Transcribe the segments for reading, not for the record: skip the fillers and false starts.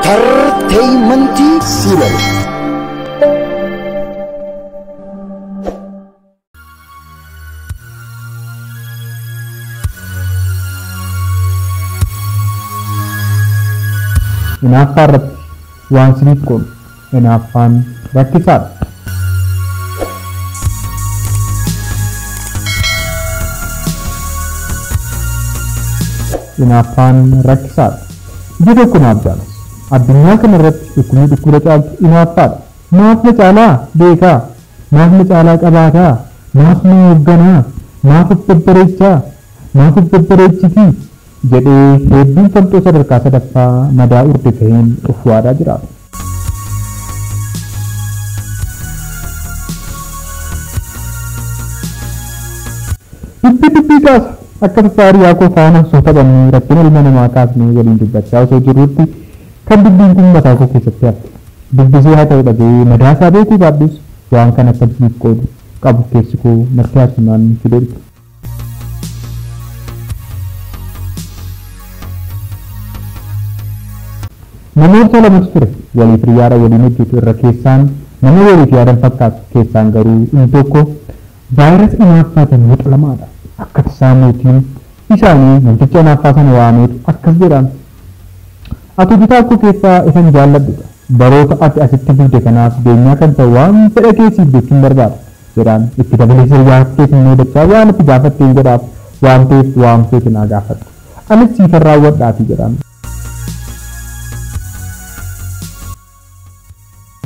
Entertainment Serial. Hinaaffaa irratti waan siniif qoolu hinaaffaan rakkisaadha. Hinaaffaan rakkisaadha. Ija tokko naaf jaalas. Addunyaa kana irratti dhukkubni dhukkuba caaltu hinaaffaadha. Naaf na caalaa beekaa, naaf na caalaa qabaataa, naaf na hoogganaa, naaf of babbareechaa, naaf of babbareechitii jedhee hedduun falxoo sadarkaa sadaffaa madaa urde ta'een of waadaa jiraata. Dubbii kaasa akka tasaari yaakoo faana osoo taphannee rakkina ilma namaa kaasnee waliin dubbachaa osoo jirrutti kan dubbiin kun mataa koo keessatti hafte. Dubbisee haa ta'u dhagee madaasaa beekuu baadhus waan kana akka siniif qoodu qabu keessi koo natti haasumaan fideerti. Namoota lamas ture waliif hiriyaadha waliin hojjetu irra keessaan nama waliif yaadan fakkaatu keessaan garuu inni tokko vaayirasii hinaaffaatiin muuxalamaadha. Akka tasaa mootiin isaanii namticha hinaaffaa sana waameetu akkas jedhaan. Ati bitaa koo keessaa isan jaalladhudha. Baroota ati asitti bulde kanaaf beenyaa kan ta'u waan fedha keessiif jechuun barbaada jedhaan itti dabalee siryaa keetiin moodachaa waan itti gaafatteen jedhaaf waan ta'eef waan feete naa gaafadhu. Anis siifan raawwadhaafi jedhaan.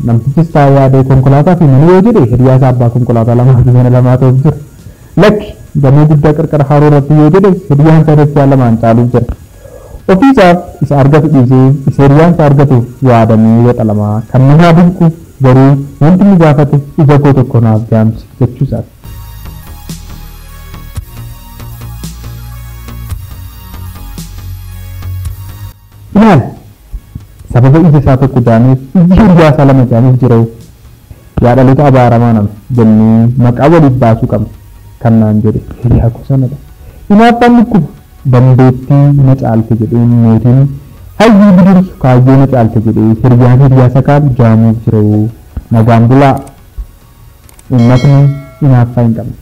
Namtichis taa'ee yaadee konkolaataa fi mana yoo jedhe hiriyaa isaa abbaa konkolaataa lamaa fi mana lamaa ta'uuf jira. Lakki gamoo guddaa qarqara haroo irratti yoo jedhe hiriyaan isaa dachaa lamaan caaluuf jira. Ofiisaaf isa argatu dhiisee isa hiriyaan isaa argatuuf waadamee waxa lamaa kan namaa dinqu garuu wanti inni gaafate ija koo tokko naaf jaamsi jechuusaati. Ilaali! Sababa ija isaa tokko jaameef iji hiriyaa isaa lama jaameef jirau yaa dhaloota abaaramaa nama jennee maqaa waliif baasuu qabna kan naan jedhe hiriyaa koo sanadha. Hinaaffaan dhukkuba dandeettii na caalte jedheen mootiin hayyuu bidirsu kaayyoo na caalte jedhee hiriyaan hiriyaa sakaan jaamuuf jirau nagaan bulaa. Uummatni hinaaffaa hin qabne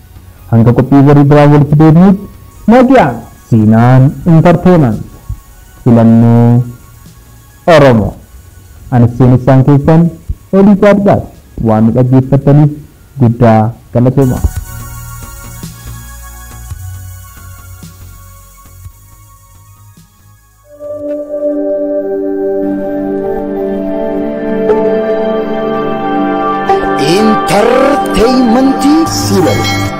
hanga qophii barii biraa walitti deebinuutti nagaan Siinaan Entertainment filannoo Oromoo. Ani seenessaan keessan olii gaadbaati waan nu dhaggeeffattaniif guddaa galatoomaa. Entertainment Serial.